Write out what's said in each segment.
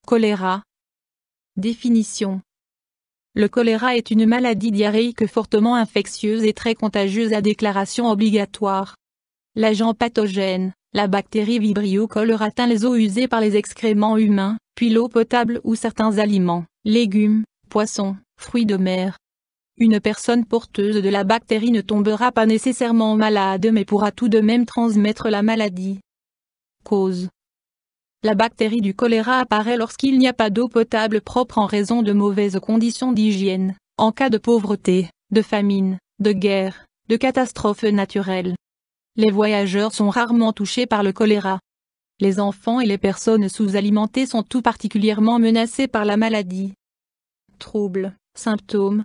Choléra. Définition. Le choléra est une maladie diarrhéique fortement infectieuse et très contagieuse à déclaration obligatoire. L'agent pathogène, la bactérie Vibrio cholera atteint les eaux usées par les excréments humains, puis l'eau potable ou certains aliments, légumes, poissons, fruits de mer. Une personne porteuse de la bactérie ne tombera pas nécessairement malade mais pourra tout de même transmettre la maladie. Cause. La bactérie du choléra apparaît lorsqu'il n'y a pas d'eau potable propre en raison de mauvaises conditions d'hygiène, en cas de pauvreté, de famine, de guerre, de catastrophes naturelles. Les voyageurs sont rarement touchés par le choléra. Les enfants et les personnes sous-alimentées sont tout particulièrement menacés par la maladie. Troubles, symptômes.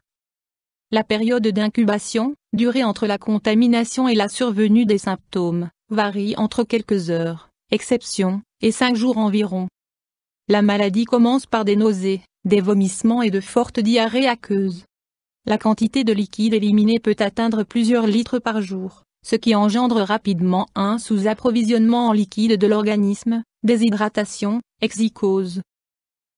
La période d'incubation, durée entre la contamination et la survenue des symptômes, varie entre quelques heures, exception, et 5 jours environ. La maladie commence par des nausées, des vomissements et de fortes diarrhées aqueuses. La quantité de liquide éliminé peut atteindre plusieurs litres par jour, ce qui engendre rapidement un sous-approvisionnement en liquide de l'organisme, déshydratation, exicose.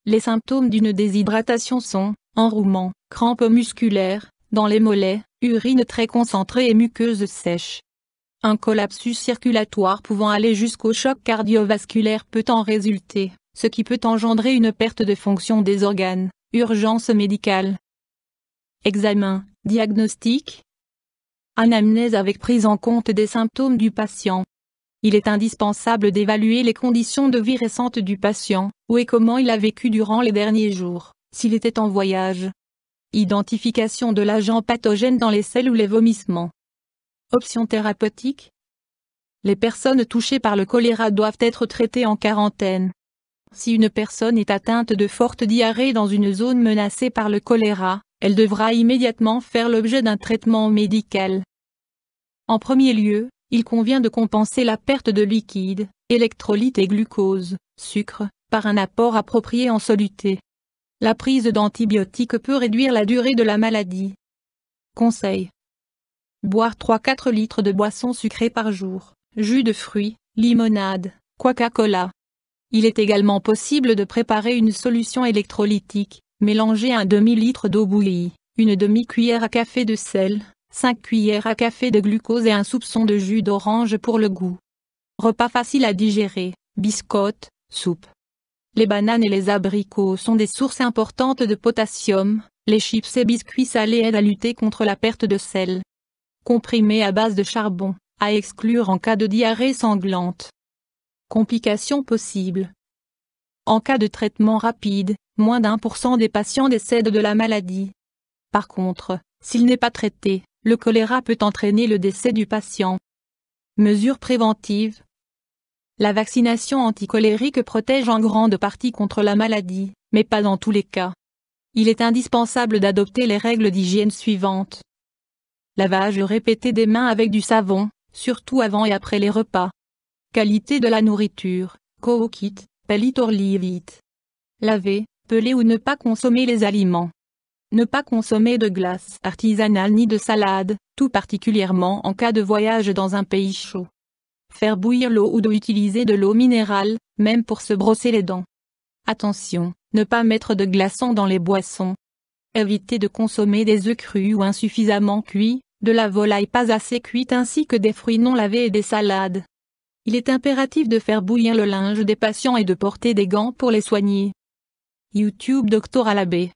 Les symptômes d'une déshydratation sont enrouement, crampes musculaires, dans les mollets, urine très concentrée et muqueuse sèche. Un collapsus circulatoire pouvant aller jusqu'au choc cardiovasculaire peut en résulter, ce qui peut engendrer une perte de fonction des organes, urgence médicale. Examen, diagnostic. Anamnèse avec prise en compte des symptômes du patient. Il est indispensable d'évaluer les conditions de vie récentes du patient, où et comment il a vécu durant les derniers jours, s'il était en voyage. Identification de l'agent pathogène dans les selles ou les vomissements. Options thérapeutiques. Les personnes touchées par le choléra doivent être traitées en quarantaine. Si une personne est atteinte de fortes diarrhées dans une zone menacée par le choléra, elle devra immédiatement faire l'objet d'un traitement médical. En premier lieu, il convient de compenser la perte de liquide, électrolytes et glucose, sucre, par un apport approprié en soluté. La prise d'antibiotiques peut réduire la durée de la maladie. Conseil. Boire 3-4 litres de boissons sucrées par jour, jus de fruits, limonade, Coca-Cola. Il est également possible de préparer une solution électrolytique, mélanger un demi-litre d'eau bouillie, une demi-cuillère à café de sel, 5 cuillères à café de glucose et un soupçon de jus d'orange pour le goût. Repas facile à digérer, biscottes, soupe. Les bananes et les abricots sont des sources importantes de potassium, les chips et biscuits salés aident à lutter contre la perte de sel. Comprimé à base de charbon, à exclure en cas de diarrhée sanglante. Complications possibles. En cas de traitement rapide, moins d'1% des patients décèdent de la maladie. Par contre, s'il n'est pas traité, le choléra peut entraîner le décès du patient. Mesures préventives. La vaccination anticolérique protège en grande partie contre la maladie, mais pas dans tous les cas. Il est indispensable d'adopter les règles d'hygiène suivantes. Lavage répété des mains avec du savon, surtout avant et après les repas. Qualité de la nourriture, cookit, pelit or leave it. Laver, peler ou ne pas consommer les aliments. Ne pas consommer de glace artisanale ni de salade, tout particulièrement en cas de voyage dans un pays chaud. Faire bouillir l'eau ou utiliser de l'eau minérale, même pour se brosser les dents. Attention, ne pas mettre de glaçons dans les boissons. Éviter de consommer des œufs crus ou insuffisamment cuits, de la volaille pas assez cuite ainsi que des fruits non lavés et des salades. Il est impératif de faire bouillir le linge des patients et de porter des gants pour les soigner. YouTube Dr Alabé